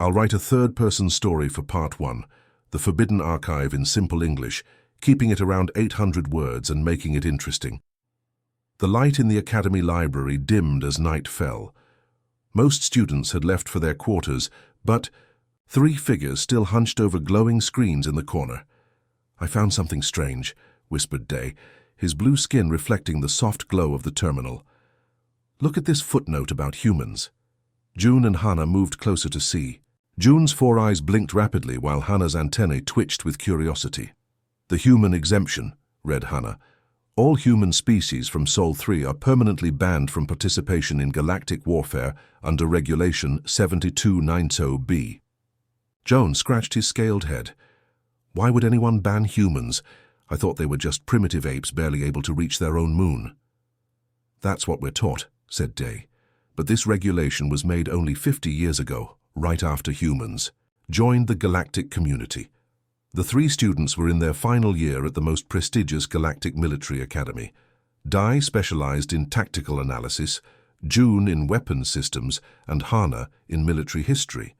I'll write a third-person story for Part 1, The Forbidden Archive in simple English, keeping it around 800 words and making it interesting. The light in the Academy library dimmed as night fell. Most students had left for their quarters, but 3 figures still hunched over glowing screens in the corner. "I found something strange," whispered Day, his blue skin reflecting the soft glow of the terminal. "Look at this footnote about humans." June and Hannah moved closer to see. June's 4 eyes blinked rapidly while Hannah's antennae twitched with curiosity. "The human exemption," read Hannah. "All human species from Sol 3 are permanently banned from participation in galactic warfare under Regulation 7290B. Jones scratched his scaled head. "Why would anyone ban humans? I thought they were just primitive apes barely able to reach their own moon." "That's what we're taught," said Day. "But this regulation was made only 50 years ago, right after humans joined the galactic community." The 3 students were in their final year at the most prestigious galactic military academy. Dai specialized in tactical analysis, June in weapons systems, and Hannah in military history.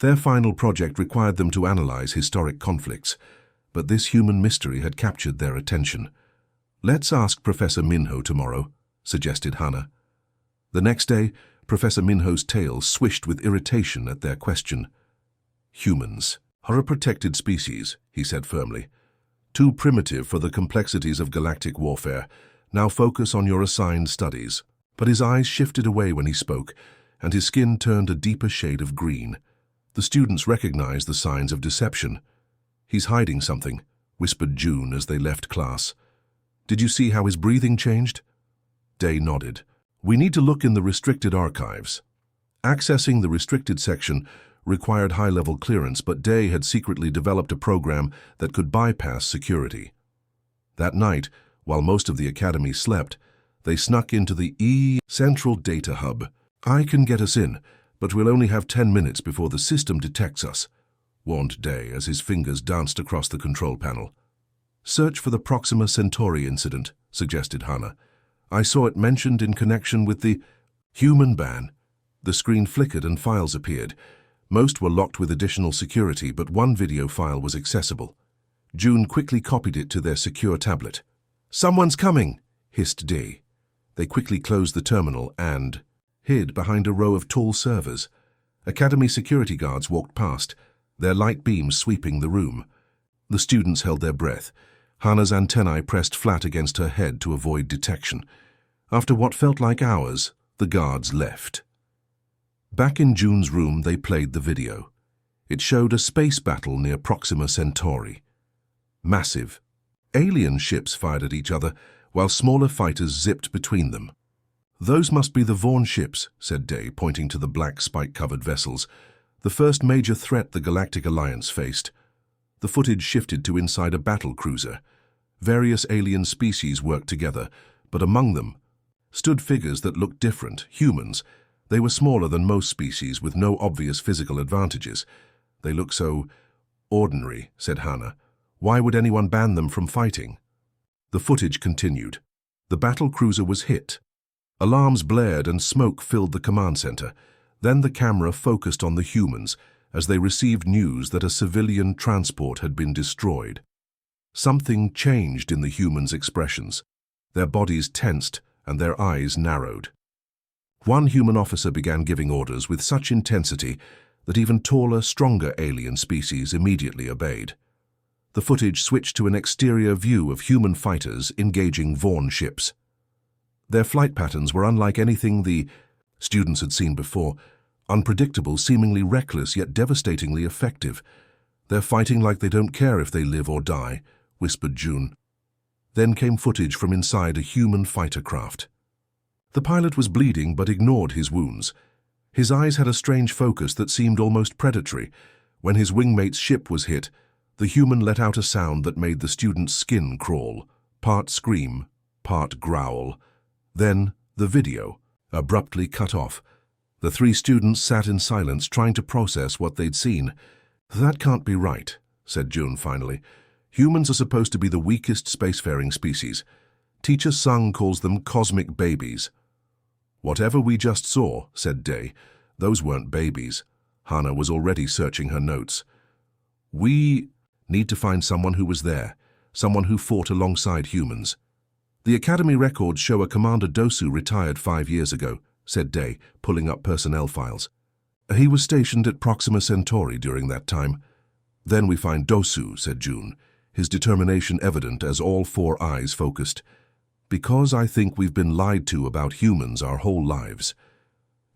Their final project required them to analyze historic conflicts, but this human mystery had captured their attention. "Let's ask Professor Minho tomorrow," suggested Hannah. The next day, Professor Minho's tail swished with irritation at their question. "Humans are a protected species," he said firmly. "Too primitive for the complexities of galactic warfare. Now focus on your assigned studies." But his eyes shifted away when he spoke, and his skin turned a deeper shade of green. The students recognized the signs of deception. "He's hiding something," whispered June as they left class. "Did you see how his breathing changed?" Day nodded. "We need to look in the restricted archives." Accessing the restricted section required high-level clearance, but Day had secretly developed a program that could bypass security. That night, while most of the academy slept, they snuck into the Central Data Hub. "I can get us in, but we'll only have 10 minutes before the system detects us," warned Day as his fingers danced across the control panel. "Search for the Proxima Centauri incident," suggested Hannah. "I saw it mentioned in connection with the human ban." The screen flickered and files appeared. Most were locked with additional security, but one video file was accessible. June quickly copied it to their secure tablet. "Someone's coming," hissed Day. They quickly closed the terminal and hid behind a row of tall servers. Academy security guards walked past, their light beams sweeping the room. The students held their breath. Hannah's antennae pressed flat against her head to avoid detection. After what felt like hours, the guards left. Back in June's room, they played the video. It showed a space battle near Proxima Centauri. Massive. Alien ships fired at each other, while smaller fighters zipped between them. "Those must be the Vaughn ships," said Day, pointing to the black spike-covered vessels. "The first major threat the Galactic Alliance faced." The footage shifted to inside a battle cruiser. Various alien species worked together, but among them stood figures that looked different, humans. They were smaller than most species, with no obvious physical advantages. "They look so ordinary," said Hannah. "Why would anyone ban them from fighting?" The footage continued. The battle cruiser was hit. Alarms blared and smoke filled the command center. Then the camera focused on the humans as they received news that a civilian transport had been destroyed. Something changed in the humans' expressions. Their bodies tensed and their eyes narrowed. One human officer began giving orders with such intensity that even taller, stronger alien species immediately obeyed. The footage switched to an exterior view of human fighters engaging Vaughn ships. Their flight patterns were unlike anything the students had seen before. Unpredictable, seemingly reckless, yet devastatingly effective. "They're fighting like they don't care if they live or die," whispered June. Then came footage from inside a human fighter craft. The pilot was bleeding but ignored his wounds. His eyes had a strange focus that seemed almost predatory. When his wingmate's ship was hit, the human let out a sound that made the student's skin crawl, part scream, part growl. Then the video abruptly cut off. The 3 students sat in silence, trying to process what they'd seen. "That can't be right," said June finally. "Humans are supposed to be the weakest spacefaring species. Teacher Sung calls them cosmic babies." "Whatever we just saw," said Day, "those weren't babies." Hana was already searching her notes. We need to find someone who was there, someone who fought alongside humans. The Academy records show a Commander Dosu retired 5 years ago, said Day, pulling up personnel files. He was stationed at Proxima Centauri during that time. Then we find Dosu, said June, his determination evident as all 4 eyes focused. Because I think we've been lied to about humans our whole lives.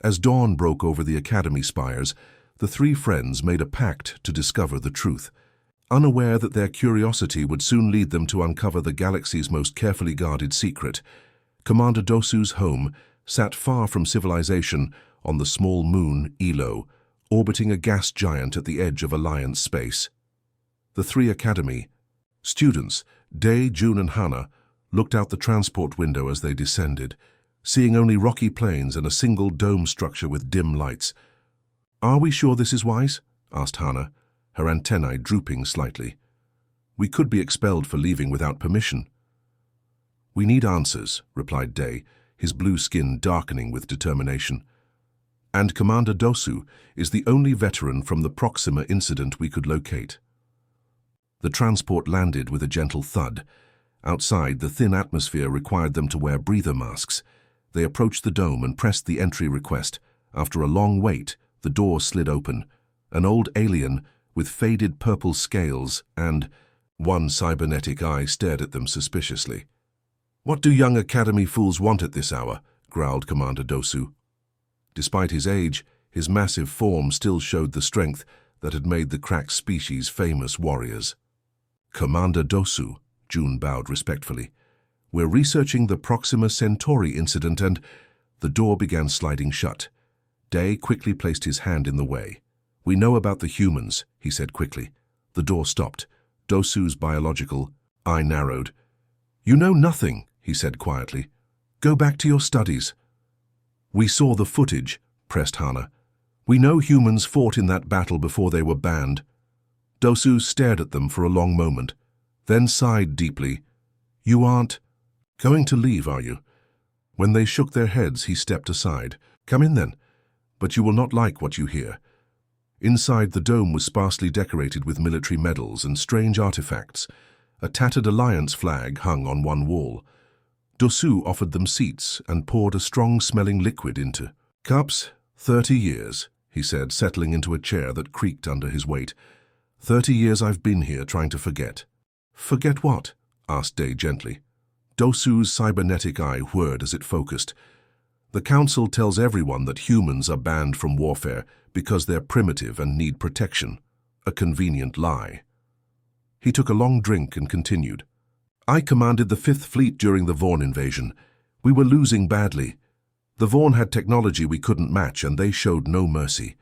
As dawn broke over the Academy spires, the 3 friends made a pact to discover the truth. Unaware that their curiosity would soon lead them to uncover the galaxy's most carefully guarded secret, Commander Dosu's home sat far from civilization on the small moon Elo, orbiting a gas giant at the edge of Alliance space. The 3 Academy students, Day, June and Hana, looked out the transport window as they descended, seeing only rocky plains and a single dome structure with dim lights. "Are we sure this is wise?" asked Hana, her antennae drooping slightly. "We could be expelled for leaving without permission." "We need answers," replied Day, his blue skin darkening with determination. "And Commander Dosu is the only veteran from the Proxima incident we could locate." The transport landed with a gentle thud. Outside, the thin atmosphere required them to wear breather masks. They approached the dome and pressed the entry request. After a long wait, the door slid open. An old alien with faded purple scales and one cybernetic eye stared at them suspiciously. "What do young Academy fools want at this hour?" growled Commander Dosu. Despite his age, his massive form still showed the strength that had made the crack species famous warriors. "Commander Dosu," June bowed respectfully. "We're researching the Proxima Centauri incident and—" The door began sliding shut. Day quickly placed his hand in the way. "We know about the humans," he said quickly. The door stopped. Dosu's biological eye narrowed. "You know nothing," he said quietly. "Go back to your studies." "We saw the footage," pressed Hana. "We know humans fought in that battle before they were banned." Dosu stared at them for a long moment, then sighed deeply. "You aren't going to leave, are you?" When they shook their heads, he stepped aside. "Come in then, but you will not like what you hear." Inside, the dome was sparsely decorated with military medals and strange artifacts. A tattered Alliance flag hung on one wall. Dosu offered them seats and poured a strong-smelling liquid into cups. 30 years, he said, settling into a chair that creaked under his weight. 30 years I've been here trying to forget." "Forget what?" asked Day gently. Dosu's cybernetic eye whirred as it focused. "The Council tells everyone that humans are banned from warfare because they're primitive and need protection. A convenient lie." He took a long drink and continued. "I commanded the 5th Fleet during the Vaughn invasion. We were losing badly. The Vaughn had technology we couldn't match and they showed no mercy.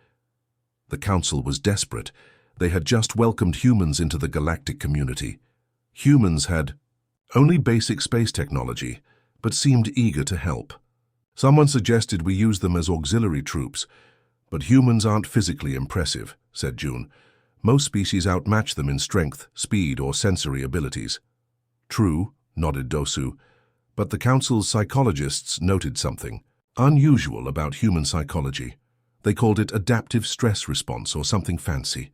The Council was desperate. They had just welcomed humans into the galactic community. Humans had only basic space technology, but seemed eager to help. Someone suggested we use them as auxiliary troops. But humans aren't physically impressive," said June. "Most species outmatch them in strength, speed, or sensory abilities." "True," nodded Dosu, "but the Council's psychologists noted something unusual about human psychology. They called it adaptive stress response or something fancy.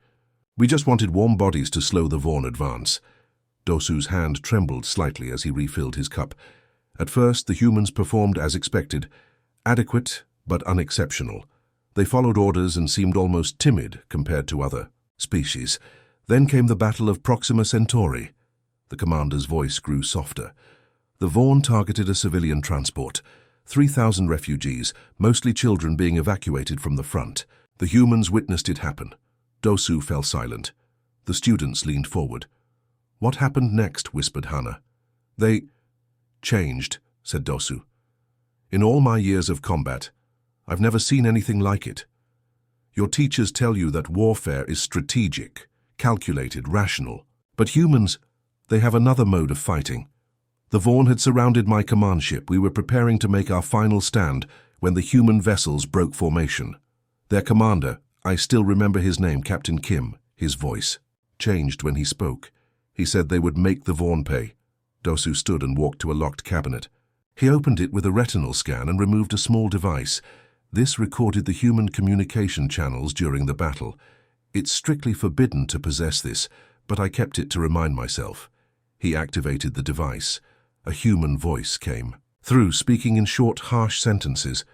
We just wanted warm bodies to slow the Vaughn advance." Dosu's hand trembled slightly as he refilled his cup. At first, the humans performed as expected, adequate but unexceptional. They followed orders and seemed almost timid compared to other species. Then came the Battle of Proxima Centauri. The commander's voice grew softer. The Vaughn targeted a civilian transport. 3,000 refugees, mostly children, being evacuated from the front. The humans witnessed it happen. Dosu fell silent. The students leaned forward. "What happened next?" whispered Hana. "They changed," said Dosu. "In all my years of combat, I've never seen anything like it. Your teachers tell you that warfare is strategic, calculated, rational. But humans, they have another mode of fighting. The Vaughn had surrounded my command ship. We were preparing to make our final stand when the human vessels broke formation. Their commander, I still remember his name, Captain Kim, his voice changed when he spoke. He said they would make the Vaughn pay." Dosu stood and walked to a locked cabinet. He opened it with a retinal scan and removed a small device. This recorded the human communication channels during the battle. It's strictly forbidden to possess this, but I kept it to remind myself. He activated the device. A human voice came through, speaking in short, harsh sentences.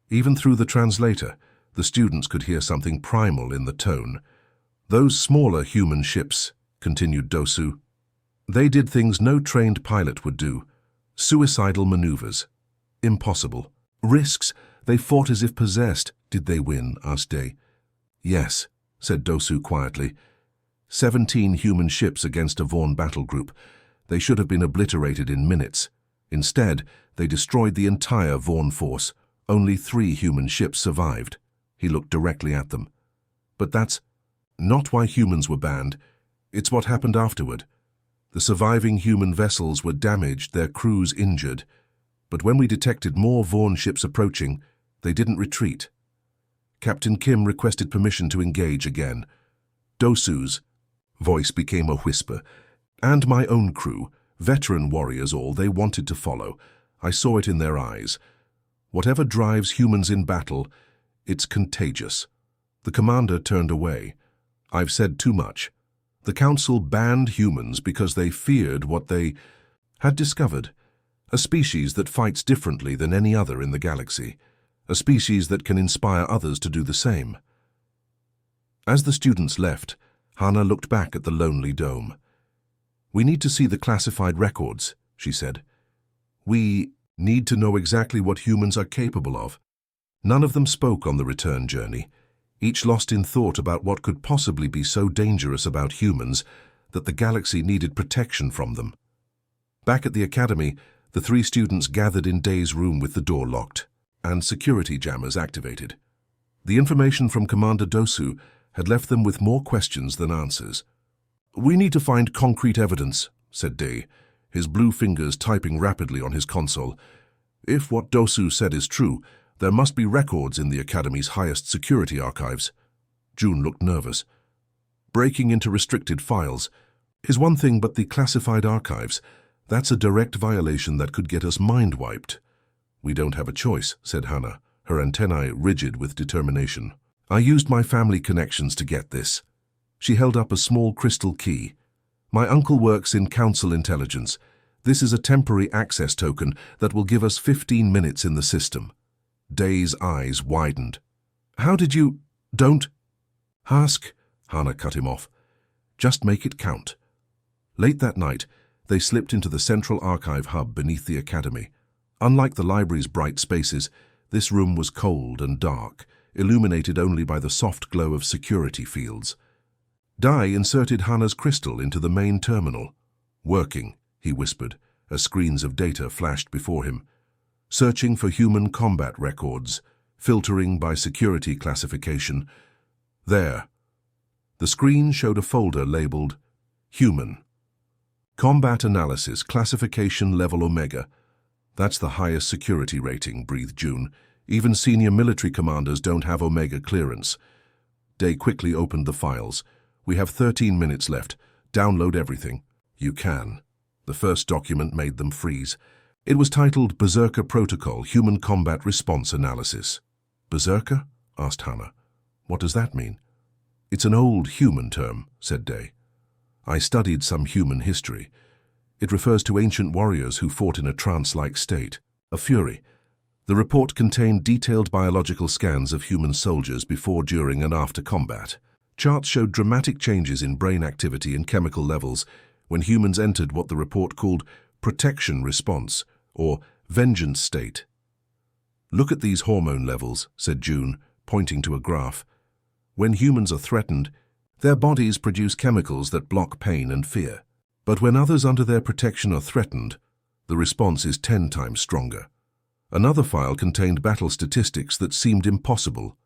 Even through the translator, the students could hear something primal in the tone. Those smaller human ships, continued Dosu, they did things no trained pilot would do. Suicidal maneuvers. Impossible. Risks. They fought as if possessed. Did they win? Asked Day. Yes, said Dosu quietly. 17 human ships against a Vaughn battle group. They should have been obliterated in minutes. Instead, they destroyed the entire Vaughn force. Only 3 human ships survived. He looked directly at them. But that's not why humans were banned. It's what happened afterward. The surviving human vessels were damaged, their crews injured. But when we detected more Vaughn ships approaching, they didn't retreat. Captain Kim requested permission to engage again. Dosu's voice became a whisper. And my own crew, veteran warriors all, they wanted to follow. I saw it in their eyes. Whatever drives humans in battle, it's contagious. The commander turned away. I've said too much. The council banned humans because they feared what they had discovered. A species that fights differently than any other in the galaxy. A species that can inspire others to do the same. As the students left, Hana looked back at the lonely dome. We need to see the classified records, she said. We need to know exactly what humans are capable of. None of them spoke on the return journey, each lost in thought about what could possibly be so dangerous about humans that the galaxy needed protection from them. Back at the academy, the 3 students gathered in Day's room with the door locked and security jammers activated. The information from Commander Dosu had left them with more questions than answers. We need to find concrete evidence, said Day, his blue fingers typing rapidly on his console. If what Dosu said is true, there must be records in the Academy's highest security archives. June looked nervous. Breaking into restricted files is one thing, but the classified archives, that's a direct violation that could get us mind-wiped. We don't have a choice, said Hana, her antennae rigid with determination. I used my family connections to get this. She held up a small crystal key. My uncle works in Council Intelligence. This is a temporary access token that will give us 15 minutes in the system. Day's eyes widened. How did you... Don't... Ask, Hana cut him off. Just make it count. Late that night, they slipped into the central archive hub beneath the academy. Unlike the library's bright spaces, this room was cold and dark, illuminated only by the soft glow of security fields. Dai inserted Hana's crystal into the main terminal. Working, he whispered, as screens of data flashed before him. Searching for human combat records, filtering by security classification. There. The screen showed a folder labeled Human. Combat Analysis, Classification Level Omega. That's the highest security rating, breathed June. Even senior military commanders don't have Omega clearance. Day quickly opened the files. We have 13 minutes left. Download everything. You can. The first document made them freeze. It was titled Berserker Protocol, Human Combat Response Analysis. Berserker? Asked Hana. What does that mean? It's an old human term, said Day. I studied some human history. It refers to ancient warriors who fought in a trance-like state, a fury. The report contained detailed biological scans of human soldiers before, during, and after combat. Charts showed dramatic changes in brain activity and chemical levels when humans entered what the report called protection response, or vengeance state. Look at these hormone levels, said June, pointing to a graph. When humans are threatened, their bodies produce chemicals that block pain and fear. But when others under their protection are threatened, the response is 10 times stronger. Another file contained battle statistics that seemed impossible.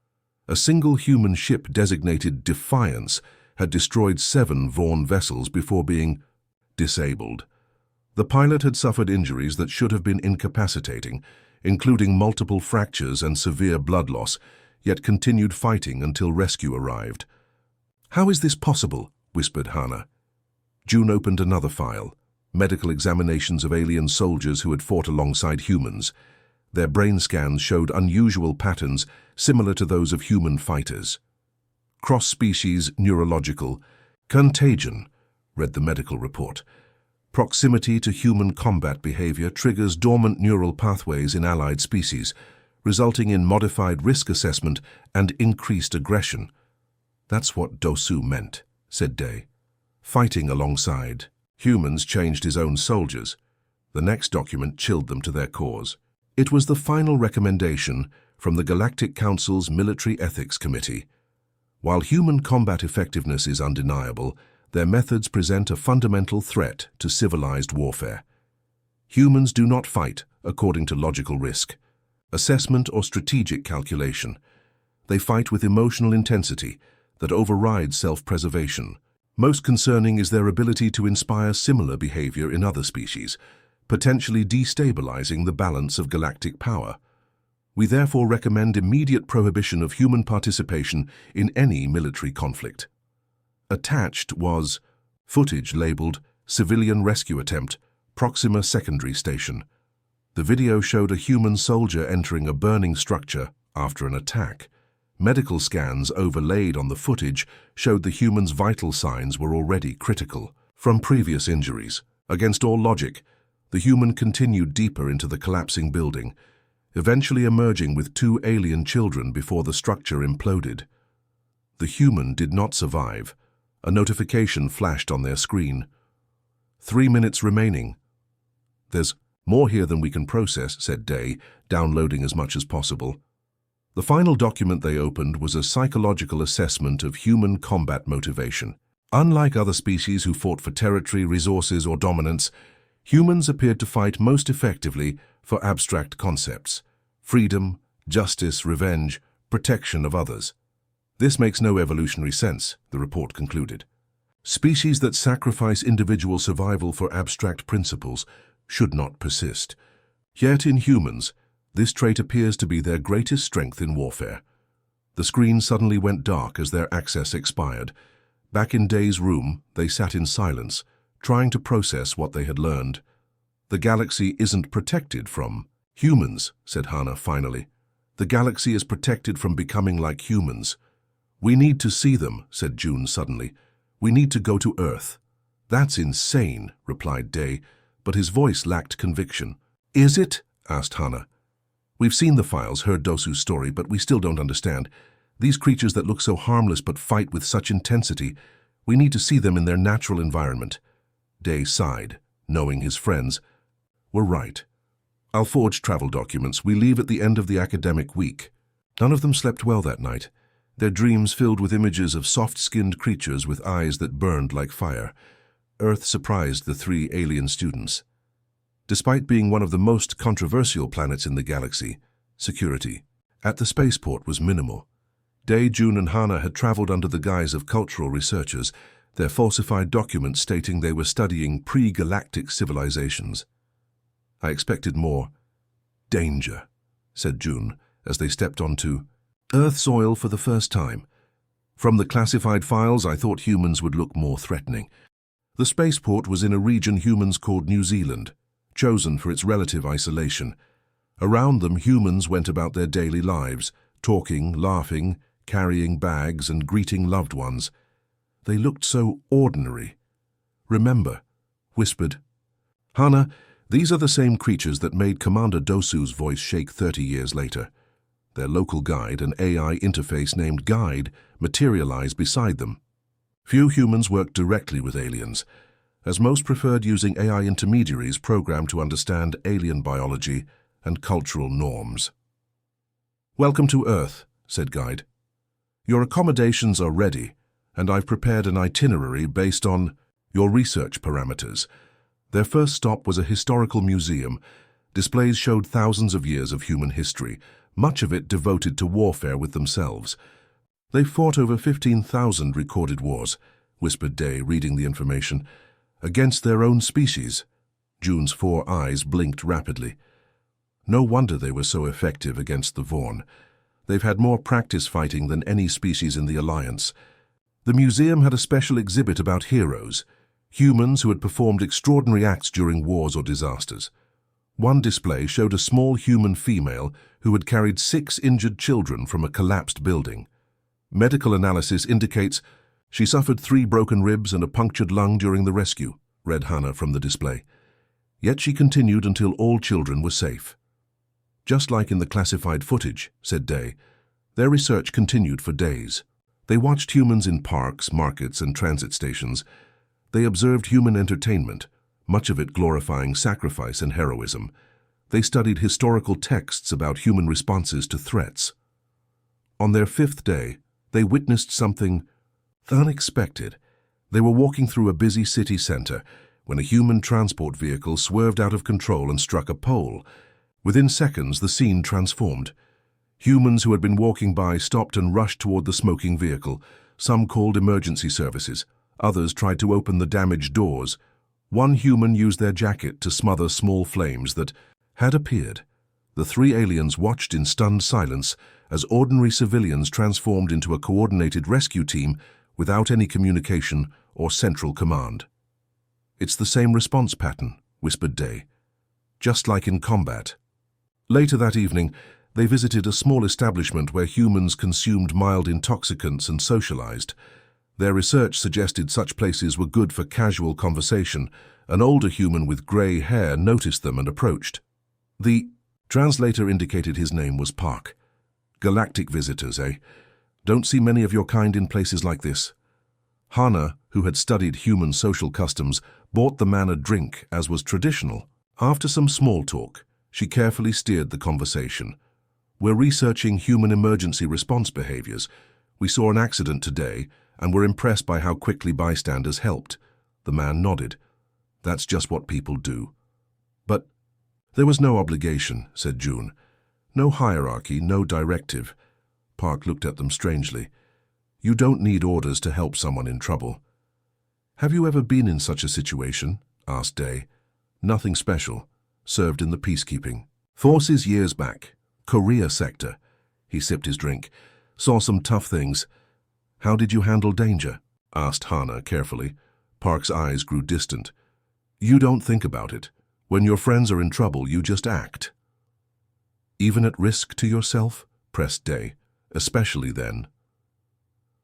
A single human ship designated Defiance had destroyed 7 Vaughn vessels before being disabled. The pilot had suffered injuries that should have been incapacitating, including multiple fractures and severe blood loss, yet continued fighting until rescue arrived. How is this possible? Whispered Hana. June opened another file, medical examinations of alien soldiers who had fought alongside humans. Their brain scans showed unusual patterns similar to those of human fighters. Cross-species neurological contagion, read the medical report. Proximity to human combat behavior triggers dormant neural pathways in allied species, resulting in modified risk assessment and increased aggression. That's what Dosu meant, said Day. Fighting alongside humans changed his own soldiers. The next document chilled them to their cores. It was the final recommendation from the Galactic Council's Military Ethics Committee. While human combat effectiveness is undeniable, their methods present a fundamental threat to civilized warfare. Humans do not fight according to logical risk, assessment, or strategic calculation. They fight with emotional intensity that overrides self-preservation. Most concerning is their ability to inspire similar behavior in other species, potentially destabilizing the balance of galactic power. We therefore recommend immediate prohibition of human participation in any military conflict. Attached was footage labeled Civilian Rescue Attempt, Proxima Secondary Station. The video showed a human soldier entering a burning structure after an attack. Medical scans overlaid on the footage showed the human's vital signs were already critical from previous injuries. Against all logic, the human continued deeper into the collapsing building, eventually emerging with 2 alien children before the structure imploded. The human did not survive. A notification flashed on their screen. 3 minutes remaining. There's more here than we can process, said Day, downloading as much as possible. The final document they opened was a psychological assessment of human combat motivation. Unlike other species who fought for territory, resources, or dominance, humans appeared to fight most effectively for abstract concepts: freedom, justice, revenge, protection of others. This makes no evolutionary sense, the report concluded. Species that sacrifice individual survival for abstract principles should not persist. Yet in humans, this trait appears to be their greatest strength in warfare. The screen suddenly went dark as their access expired. Back in Day's room, they sat in silence, trying to process what they had learned. The galaxy isn't protected from humans, said Hana finally. The galaxy is protected from becoming like humans. We need to see them, said June suddenly. We need to go to Earth. That's insane, replied Day, but his voice lacked conviction. Is it? Asked Hana. We've seen the files, heard Dosu's story, but we still don't understand. These creatures that look so harmless but fight with such intensity, we need to see them in their natural environment. Day sighed, knowing his friends were right. I'll forge travel documents. We leave at the end of the academic week. None of them slept well that night, their dreams filled with images of soft-skinned creatures with eyes that burned like fire. Earth surprised the 3 alien students. Despite being one of the most controversial planets in the galaxy, security at the spaceport was minimal. Day, June, and Hana had traveled under the guise of cultural researchers, their falsified documents stating they were studying pre-galactic civilizations. I expected more danger, said June, as they stepped onto Earth soil for the first time. From the classified files, I thought humans would look more threatening. The spaceport was in a region humans called New Zealand, chosen for its relative isolation. Around them, humans went about their daily lives, talking, laughing, carrying bags, and greeting loved ones. They looked so ordinary. Remember, whispered Hana, these are the same creatures that made Commander Dosu's voice shake 30 years later. Their local guide, an AI interface named Guide, materialized beside them. Few humans worked directly with aliens, as most preferred using AI intermediaries programmed to understand alien biology and cultural norms. Welcome to Earth, said Guide. Your accommodations are ready, and I've prepared an itinerary based on your research parameters. Their first stop was a historical museum. Displays showed thousands of years of human history, much of it devoted to warfare with themselves. They fought over 15,000 recorded wars, whispered Day, reading the information, against their own species. June's 4 eyes blinked rapidly. No wonder they were so effective against the Vorn. They've had more practice fighting than any species in the Alliance. The museum had a special exhibit about heroes, humans who had performed extraordinary acts during wars or disasters. One display showed a small human female who had carried 6 injured children from a collapsed building. Medical analysis indicates she suffered 3 broken ribs and a punctured lung during the rescue, read Hannah from the display. Yet she continued until all children were safe. Just like in the classified footage, said Day, their research continued for days. They watched humans in parks, markets, and transit stations. They observed human entertainment, much of it glorifying sacrifice and heroism. They studied historical texts about human responses to threats. On their 5th day, they witnessed something unexpected. They were walking through a busy city center when a human transport vehicle swerved out of control and struck a pole. Within seconds, the scene transformed. Humans who had been walking by stopped and rushed toward the smoking vehicle. Some called emergency services. Others tried to open the damaged doors. One human used their jacket to smother small flames that had appeared. The 3 aliens watched in stunned silence as ordinary civilians transformed into a coordinated rescue team without any communication or central command. It's the same response pattern, whispered Day. Just like in combat. Later that evening, they visited a small establishment where humans consumed mild intoxicants and socialized. Their research suggested such places were good for casual conversation. An older human with grey hair noticed them and approached. The translator indicated his name was Park. Galactic visitors, eh? Don't see many of your kind in places like this. Hannah, who had studied human social customs, bought the man a drink, as was traditional. After some small talk, she carefully steered the conversation. We're researching human emergency response behaviors. We saw an accident today and were impressed by how quickly bystanders helped. The man nodded. That's just what people do. But there was no obligation, said June. No hierarchy, no directive. Park looked at them strangely. You don't need orders to help someone in trouble. Have you ever been in such a situation? Asked Day. Nothing special. Served in the peacekeeping. Forces years back. Korea sector. He sipped his drink. Saw some tough things. How did you handle danger? Asked Hannah carefully. Park's eyes grew distant. You don't think about it. When your friends are in trouble, you just act. Even at risk to yourself? Pressed Day. Especially then.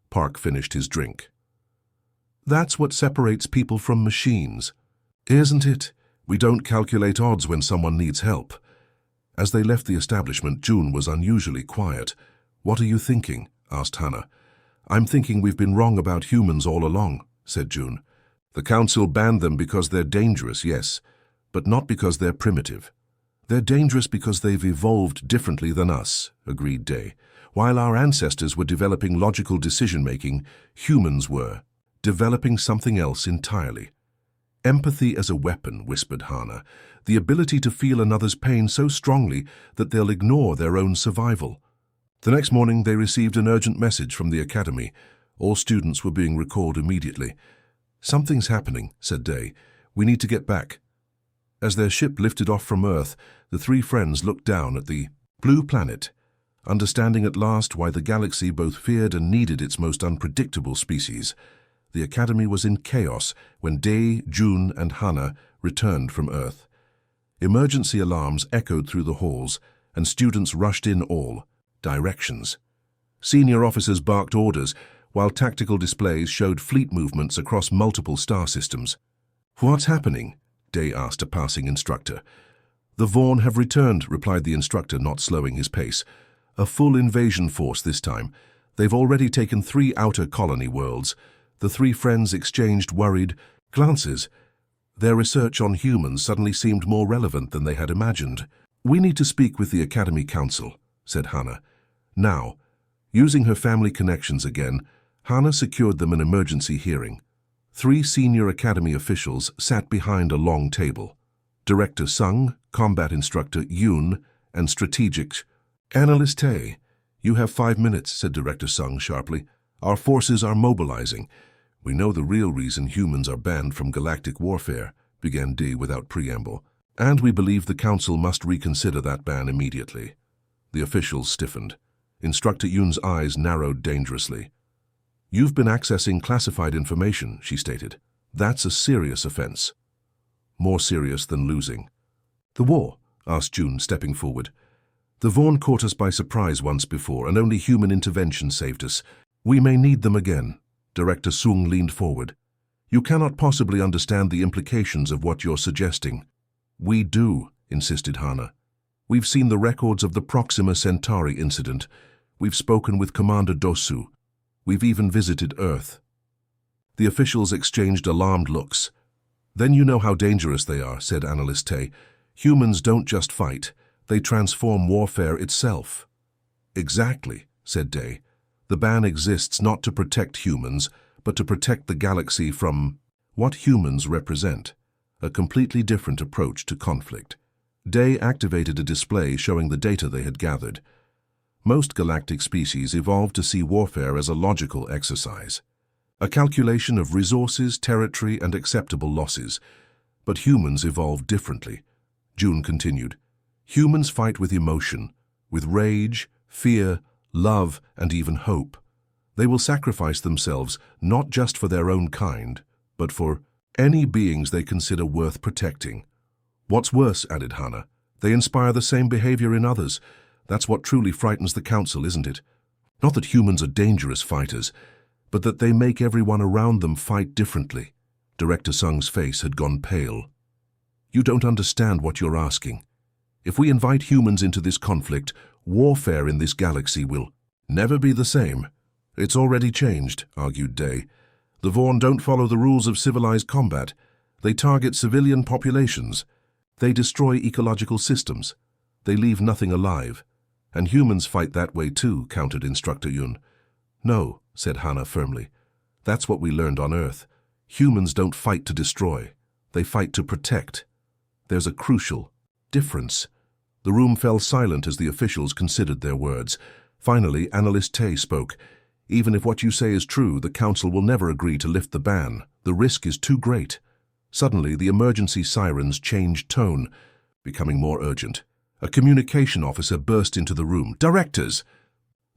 Park finished his drink. That's what separates people from machines. Isn't it? We don't calculate odds when someone needs help. As they left the establishment, June was unusually quiet. What are you thinking? Asked Hannah. I'm thinking we've been wrong about humans all along, said June. The council banned them because they're dangerous, yes, but not because they're primitive. They're dangerous because they've evolved differently than us, agreed Day. While our ancestors were developing logical decision-making, humans were developing something else entirely. Empathy as a weapon, whispered Hannah, the ability to feel another's pain so strongly that they'll ignore their own survival. The next morning they received an urgent message from the academy. All students were being recalled immediately. Something's happening, said Day. We need to get back. As their ship lifted off from Earth, the 3 friends looked down at the blue planet, understanding at last why the galaxy both feared and needed its most unpredictable species. The academy was in chaos when Day, June, and Hannah returned from Earth. Emergency alarms echoed through the halls, and students rushed in all directions. Senior officers barked orders, while tactical displays showed fleet movements across multiple star systems. What's happening? Day asked a passing instructor. The Vaughn have returned, replied the instructor, not slowing his pace. A full invasion force this time. They've already taken 3 outer colony worlds. The 3 friends exchanged worried glances. Their research on humans suddenly seemed more relevant than they had imagined. We need to speak with the Academy Council, said Hannah. Now, using her family connections again, Hannah secured them an emergency hearing. 3 senior Academy officials sat behind a long table. Director Sung, Combat Instructor Yoon, and Strategic Analyst Tae. You have 5 minutes, said Director Sung sharply. Our forces are mobilizing. We know the real reason humans are banned from galactic warfare, began Dee without preamble. And we believe the Council must reconsider that ban immediately. The officials stiffened. Instructor Yoon's eyes narrowed dangerously. You've been accessing classified information, she stated. That's a serious offense. More serious than losing. The war? Asked June, stepping forward. The Vaughn caught us by surprise once before, and only human intervention saved us. We may need them again. Director Sung leaned forward. You cannot possibly understand the implications of what you're suggesting. We do, insisted Hana. We've seen the records of the Proxima Centauri incident. We've spoken with Commander Dosu. We've even visited Earth. The officials exchanged alarmed looks. Then you know how dangerous they are, said Analyst Tay. Humans don't just fight, they transform warfare itself. Exactly, said Day. The ban exists not to protect humans, but to protect the galaxy from what humans represent, a completely different approach to conflict. Day activated a display showing the data they had gathered. Most galactic species evolved to see warfare as a logical exercise, a calculation of resources, territory, and acceptable losses. But humans evolved differently. June continued. Humans fight with emotion, with rage, fear, love, and even hope. They will sacrifice themselves not just for their own kind, but for any beings they consider worth protecting. What's worse, added Hana, they inspire the same behavior in others. That's what truly frightens the Council, isn't it? Not that humans are dangerous fighters, but that they make everyone around them fight differently. Director Sung's face had gone pale. You don't understand what you're asking. If we invite humans into this conflict, warfare in this galaxy will never be the same. It's already changed, argued Day. The Vaughn don't follow the rules of civilized combat. They target civilian populations. They destroy ecological systems. They leave nothing alive. And humans fight that way too, countered Instructor Yun. No, said Hana firmly. That's what we learned on Earth. Humans don't fight to destroy. They fight to protect. There's a crucial difference. The room fell silent as the officials considered their words. Finally, Analyst Tay spoke. Even if what you say is true, the Council will never agree to lift the ban. The risk is too great. Suddenly, the emergency sirens changed tone, becoming more urgent. A communication officer burst into the room. Directors!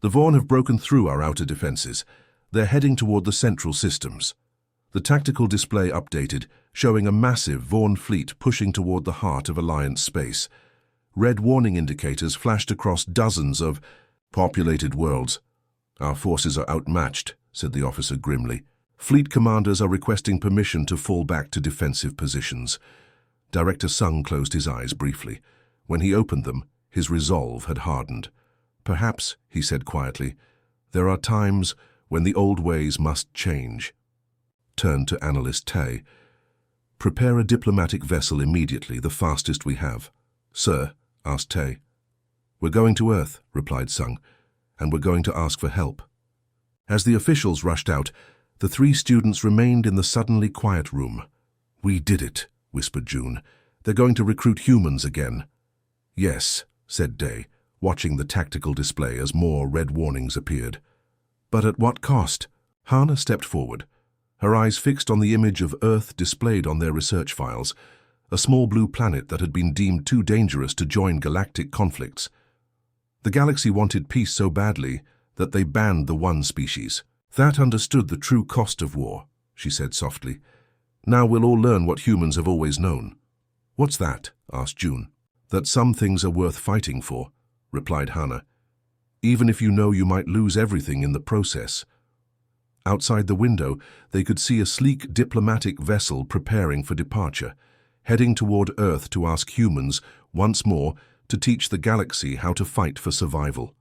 The Vaughn have broken through our outer defenses. They're heading toward the central systems. The tactical display updated, showing a massive Vaughn fleet pushing toward the heart of Alliance space. Red warning indicators flashed across dozens of populated worlds. Our forces are outmatched, said the officer grimly. Fleet commanders are requesting permission to fall back to defensive positions. Director Sung closed his eyes briefly. When he opened them, his resolve had hardened. Perhaps, he said quietly, there are times when the old ways must change. Turned to Analyst Tay. Prepare a diplomatic vessel immediately, the fastest we have. Sir, asked Tay. We're going to Earth, replied Sung, and we're going to ask for help. As the officials rushed out, the three students remained in the suddenly quiet room. We did it, whispered June. They're going to recruit humans again. Yes, said Day, watching the tactical display as more red warnings appeared. But at what cost? Hana stepped forward, her eyes fixed on the image of Earth displayed on their research files, a small blue planet that had been deemed too dangerous to join galactic conflicts. The galaxy wanted peace so badly that they banned the one species. That understood the true cost of war, she said softly. Now we'll all learn what humans have always known. What's that? Asked June. That some things are worth fighting for, replied Hana, even if you know you might lose everything in the process. Outside the window, they could see a sleek diplomatic vessel preparing for departure, heading toward Earth to ask humans, once more, to teach the galaxy how to fight for survival.